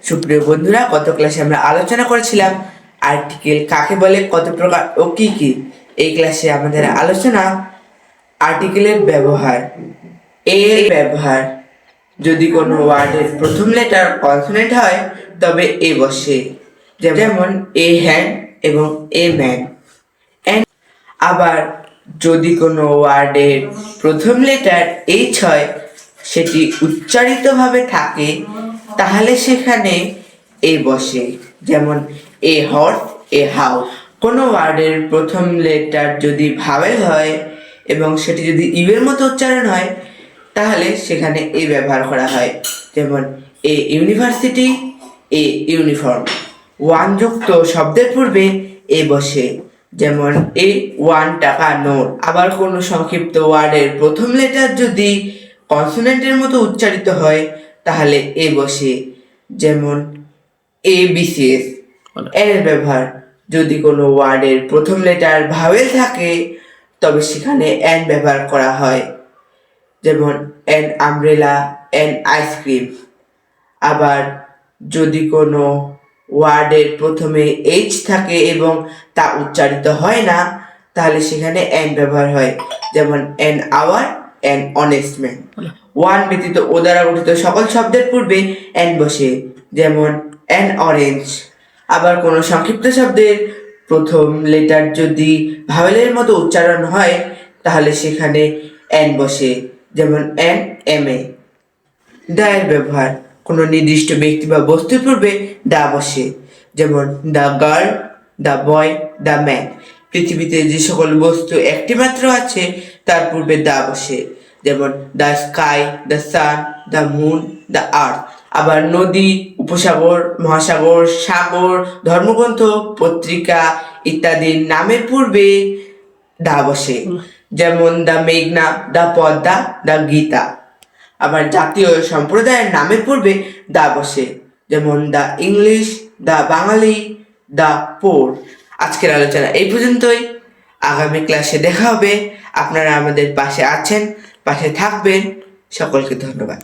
সুপ্রিয় বন্ধুরা, গত ক্লাসে আমরা আলোচনা করেছিলাম আর্টিকেল কাকে বলে, কত প্রকার ও কি কি। এই ক্লাসে আমাদের আলোচনা আর্টিকেলের ব্যবহার। এর ব্যবহার: যদি কোনো ওয়ার্ডের প্রথম লেটার কনসোনেন্ট হয় তবে এ বসে, যেমন এ হ্যান্ড এবং এ ম্যান। আবার যদি কোনো ওয়ার্ডের প্রথম লেটার এইচ হয়, সেটি উচ্চারিতভাবে থাকে, তাহলে সেখানে এ বসে, যেমন এ হর্স, এ হাউস। কোনো ওয়ার্ডের প্রথম লেটার যদি ভাওয়েল হয় এবং সেটি যদি ইউয়ের মতো উচ্চারণ হয়, তাহলে সেখানে এ ব্যবহার করা হয়, যেমন a university, A uniform. One যুক্ত শব্দের পূর্বে এ বসে, যেমন এ 1 টাকা নোট। আবার কোনো সংক্ষিপ্ত ওয়ার্ডের প্রথম লেটার যদি কনসোনেন্টের মতো উচ্চারিত হয়, তাহলে এ বসে, যেমন এ বিসিএস। এর ব্যবহার: যদি কোনো ওয়ার্ডের প্রথম লেটার ভাওয়েল থাকে তবে সেখানে এন ব্যবহার করা হয়, যেমন এন আমব্রেলা, এন আইসক্রিম। আবার যদি কোনো ওয়ার্ডের প্রথমে এইচ থাকে এবং তা উচ্চারিত হয় না, তাহলে সেখানে এন ব্যবহার হয়, যেমন an hour, an honest man. One ব্যতীত ও দ্বারা গঠিত সকল শব্দের পূর্বে এন বসে, যেমন এন অরেঞ্জ। আবার কোনো সংক্ষিপ্ত শব্দের প্রথম লেটার যদি ভাওয়েলের মতো উচ্চারণ হয়, তাহলে সেখানে এন বসে, যেমন এন এম এ। দা এর ব্যবহার: কোনো নির্দিষ্ট ব্যক্তি বা বস্তুর পূর্বে দা বসে, যেমন the girl, the boy, the man. পৃথিবীতে যে সকল বস্তু একটি মাত্র আছে তার পূর্বে দা বসে, যেমন the sky, the sun, the moon, the earth. আবার নদী, উপসাগর, মহাসাগর, সাগর, ধর্মগ্রন্থ, পত্রিকা ইত্যাদির নামের পূর্বে দা বসে, যেমন দ্য মেঘনা, দ্য পদ্মা, দ্য গীতা। আবার জাতীয় সম্প্রদায়ের নামের পূর্বে দা বসে, যেমন the English, the Bengali, the poor. আজকের আলোচনা এই পর্যন্তই। আগামী ক্লাসে দেখা হবে। আপনারা আমাদের পাশে আছেন, পাশে থাকবেন। সকলকে ধন্যবাদ।